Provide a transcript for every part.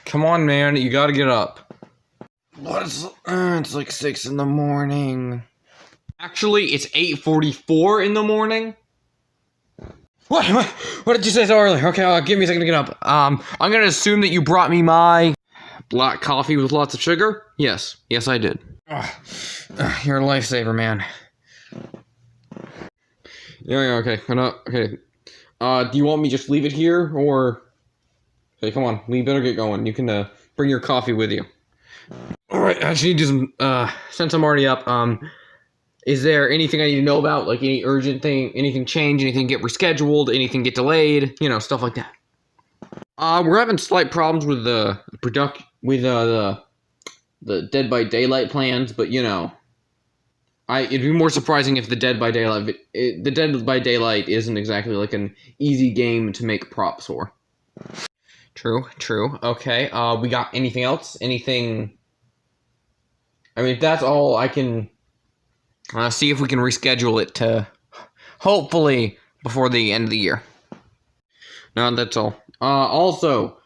Come on, man, you gotta get up. It's like 6 in the morning. Actually, it's 8:44 in the morning. What did you say so early? Okay, give me a second to get up. I'm gonna assume that you brought me my black coffee with lots of sugar? Yes, I did. You're a lifesaver, man. Yeah, okay. Okay. Do you want me to just leave it here, or... Okay, come on. We better get going. You can, bring your coffee with you. Alright, I just need to do some, since I'm already up, is there anything I need to know about? Like, any urgent thing, anything change, anything get rescheduled, anything get delayed? You know, stuff like that. We're having slight problems with the Dead by Daylight plans, but, you know... It'd be more surprising if the Dead by Daylight isn't exactly like an easy game to make props for. True. Okay, we got anything else? Anything... I mean, if that's all, I can see if we can reschedule it to hopefully before the end of the year. No, that's all. Also,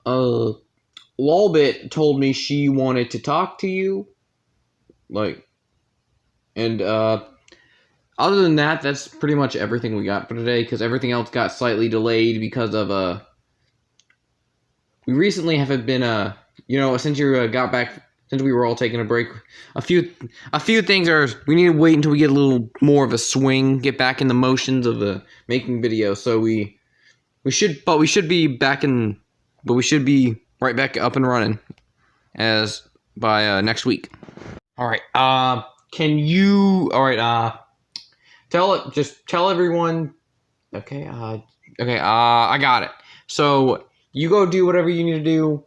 Lolbit told me she wanted to talk to you. Like... And, other than that, that's pretty much everything we got for today, because everything else got slightly delayed because of, we recently have been, you know, since you got back, since we were all taking a break, a few things are, we need to wait until we get a little more of a swing, get back in the motions of, making videos, so we should be right back up and running, as, by, next week. Alright, tell everyone, okay, I got it. So, you go do whatever you need to do.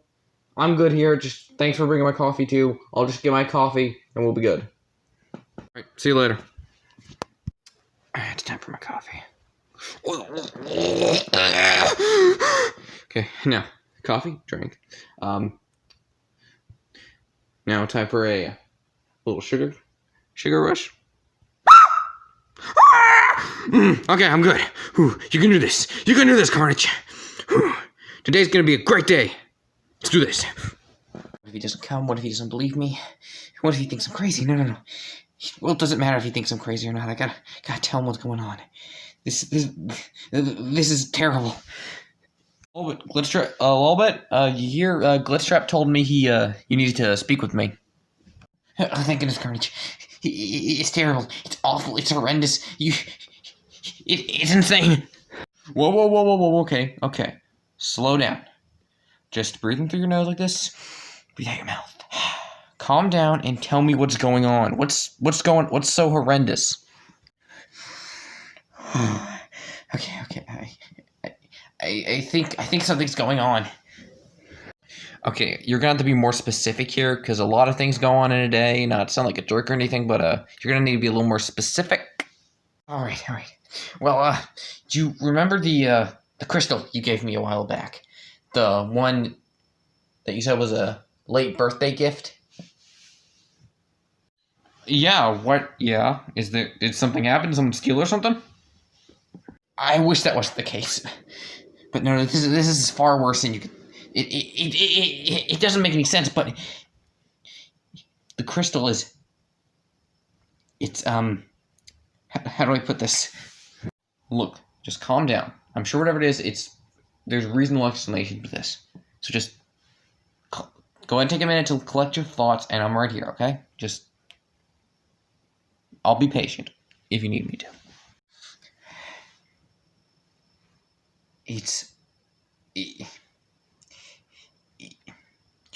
I'm good here, just thanks for bringing my coffee too. I'll just get my coffee, and we'll be good. Alright, see you later. It's time for my coffee. Okay, now, coffee, drink. Now time for a little sugar rush. Okay, I'm good. You can do this. You can do this, Carnage. Today's gonna be a great day. Let's do this. What if he doesn't come? What if he doesn't believe me? What if he thinks I'm crazy? No. Well, it doesn't matter if he thinks I'm crazy or not. I gotta tell him what's going on. This is terrible. Glitchtrap, you hear? Glitchtrap told me you needed to speak with me. Oh, thank goodness, Carnage. It's terrible. It's awful. It's horrendous. It's insane. Whoa. Okay. Slow down. Just breathing through your nose like this. Breathe out your mouth. Calm down and tell me what's going on. What's so horrendous? Okay. I think something's going on. Okay, you're gonna have to be more specific here, because a lot of things go on in a day. Not to sound like a jerk or anything, but you're gonna need to be a little more specific. All right. Well, do you remember the crystal you gave me a while back? The one that you said was a late birthday gift? Yeah, what? Yeah, did something happen? Did someone steal or something? I wish that wasn't the case. But no, this is far worse than you could... It doesn't make any sense, but the crystal is... It's, how do I put this? Look, just calm down. I'm sure whatever it is, there's a reasonable explanation for this. So just go ahead and take a minute to collect your thoughts, and I'm right here, okay? I'll be patient if you need me to.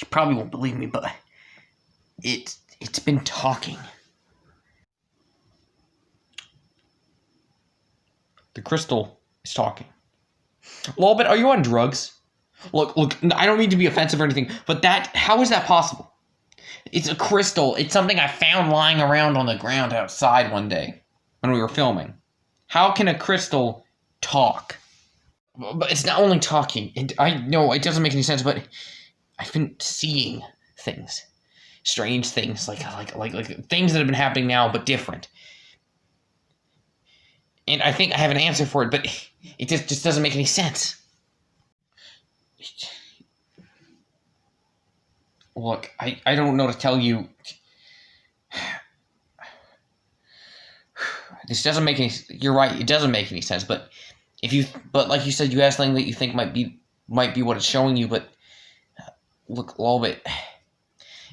You probably won't believe me, but it's been talking. The crystal is talking. Lolbit, are you on drugs? Look, I don't mean to be offensive or anything, but how is that possible? It's a crystal. It's something I found lying around on the ground outside one day when we were filming. How can a crystal talk? But it's not only talking, and I know it doesn't make any sense, but I've been seeing things. Strange things, like things that have been happening now, but different. And I think I have an answer for it, but it just doesn't make any sense. Look, I don't know to tell you. This doesn't make any. You're right. It doesn't make any sense. But like you said, you asked something that you think might be what it's showing you. But look, a little bit.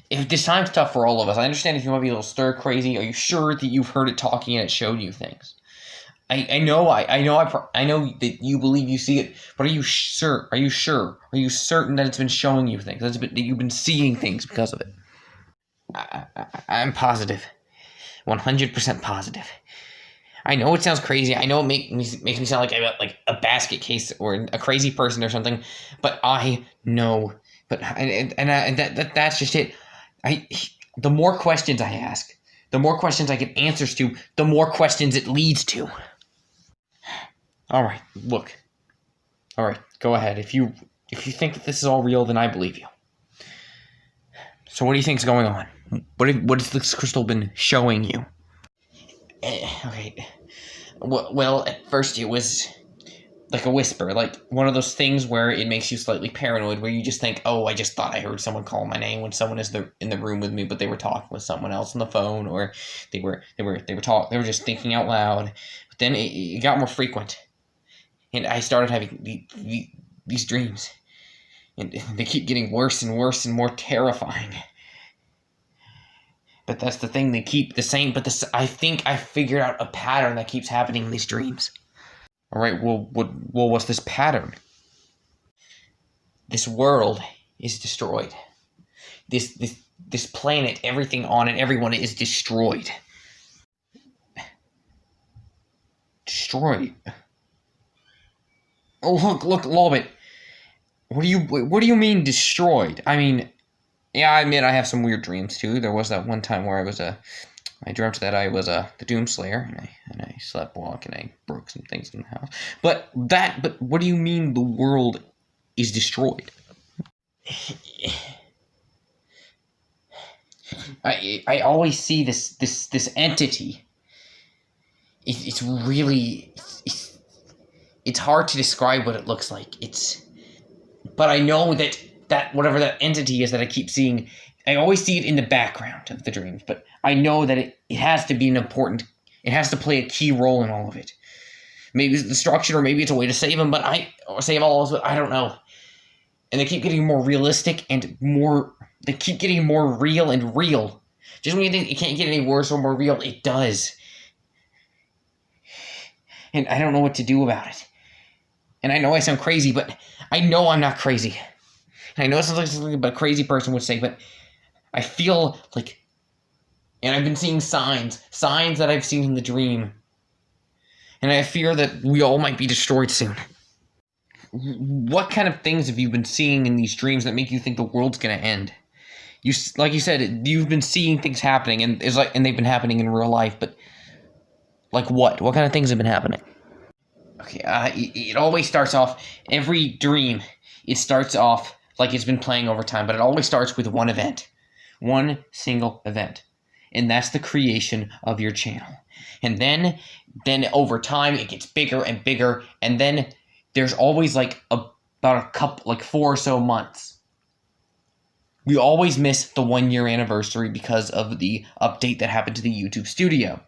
If this time's tough for all of us, I understand if you might be a little stir crazy. Are you sure that you've heard it talking and it showed you things? I know that you believe you see it, but are you sure? Are you sure? Are you certain that it's been showing you things? That you've been seeing things because of it? I'm positive, 100% positive. I know it sounds crazy. I know it makes me sound like a basket case or a crazy person or something, but I know. But that's just it. The more questions I ask, the more questions I get answers to, the more questions it leads to. All right, look. All right, go ahead. If you think that this is all real, then I believe you. So what do you think's going on? What has this crystal been showing you? Okay. Well, at first it was like a whisper, like one of those things where it makes you slightly paranoid, where you just think, oh, I just thought I heard someone call my name when someone is in the room with me, but they were talking with someone else on the phone, or they were just thinking out loud. But then it got more frequent, and I started having these dreams, and they keep getting worse and worse and more terrifying. But that's the thing, they keep the same, but I think I figured out a pattern that keeps happening in these dreams. All right, well, what's this pattern? This world is destroyed. This planet, everything on it, everyone is destroyed. Destroyed. Oh, look, Lolbit. What do you mean destroyed? I mean, yeah, I admit I have some weird dreams too. There was that one time where I dreamt that I was the Doomslayer, and I sleptwalk, and I broke some things in the house. But what do you mean the world is destroyed? I always see this entity. It's really it's hard to describe what it looks like. But I know that whatever that entity is that I keep seeing, I always see it in the background of the dreams, but I know that it has to be it has to play a key role in all of it. Maybe it's destruction, or maybe it's a way to save him, or save all of us, but I don't know. And they keep getting more realistic they keep getting more real and real. Just when you think it can't get any worse or more real, it does. And I don't know what to do about it. And I know I sound crazy, but I know I'm not crazy. And I know it sounds like something a crazy person would say, but I feel like, and I've been seeing signs that I've seen in the dream, and I fear that we all might be destroyed soon. What kind of things have you been seeing in these dreams that make you think the world's gonna end? Like you said, you've been seeing things happening, and they've been happening in real life, but like what? What kind of things have been happening? Okay, it always starts off, every dream, it starts off like it's been playing over time, but it always starts with one event. One single event. And that's the creation of your channel. And then over time, it gets bigger and bigger, and then there's always about a couple, 4 or so months. We always miss the 1-year anniversary because of the update that happened to the YouTube studio.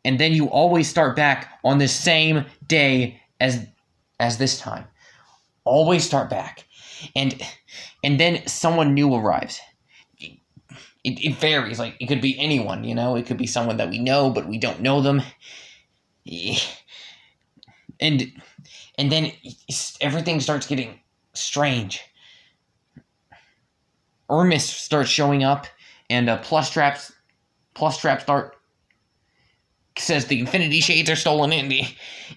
And then you always start back on the same day as this time. Always start back. And then someone new arrives. It varies. Like, it could be anyone, It could be someone that we know, but we don't know them. And then everything starts getting strange. Hermes starts showing up, and Plushtrap says the Infinity Shades are stolen,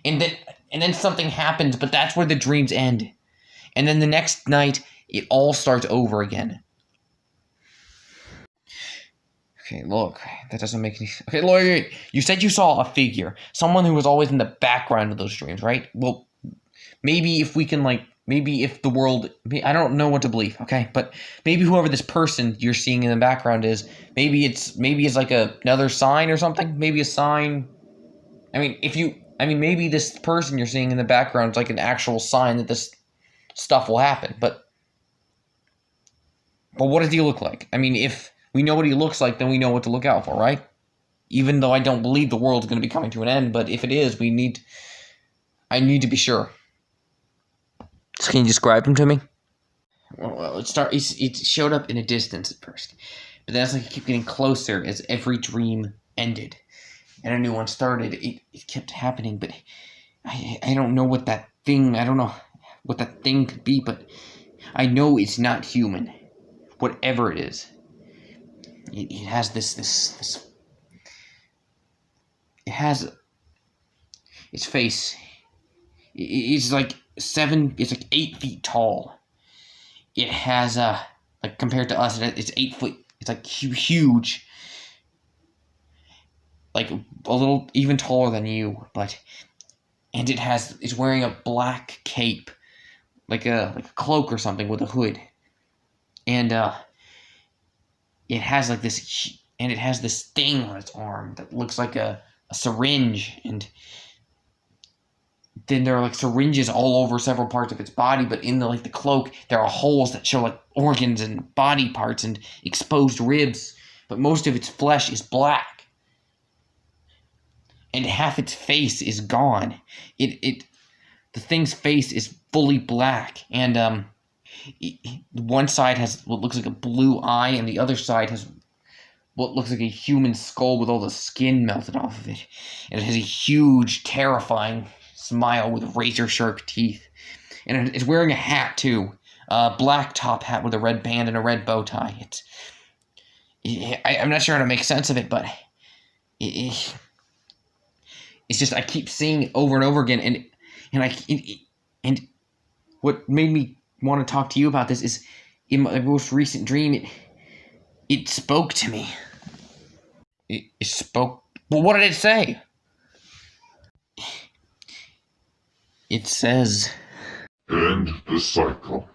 and then something happens, but that's where the dreams end. And then the next night, it all starts over again. Okay, look, that doesn't make any sense. Okay, look, you said you saw a figure, someone who was always in the background of those dreams, right? Well, maybe if we can, maybe if the world, I don't know what to believe, okay? But maybe whoever this person you're seeing in the background is, maybe it's like another sign or something. Maybe a sign. I mean, I mean, maybe this person you're seeing in the background is like an actual sign that this stuff will happen, but what does he look like? I mean, if we know what he looks like, then we know what to look out for, right? Even though I don't believe the world's going to be coming to an end, but if it is, I need to be sure. So can you describe him to me? Well, it showed up in a distance at first, but then as it kept getting closer as every dream ended and a new one started, it kept happening, but I don't know what that thing, I don't know what that thing could be, but I know it's not human. Whatever it is. It has this it has its face. It's like 8 feet tall. It has like compared to us, it's 8 foot. It's like huge, like a little even taller than you, and it's wearing a black cape, like a cloak or something with a hood, and it has like this, and it has this thing on its arm that looks like a syringe, and then there are like syringes all over several parts of its body, but in the cloak there are holes that show like organs and body parts and exposed ribs, but most of its flesh is black, and half its face is gone. The thing's face is fully black, and one side has what looks like a blue eye, and the other side has what looks like a human skull with all the skin melted off of it, and it has a huge, terrifying smile with razor-sharp teeth, and it's wearing a hat too, a black top hat with a red band and a red bow tie. I'm not sure how to make sense of it, but it's just I keep seeing it over and over again, and what made me want to talk to you about this is in my most recent dream, it spoke to me. It spoke. Well, what did it say? It says, "End the cycle."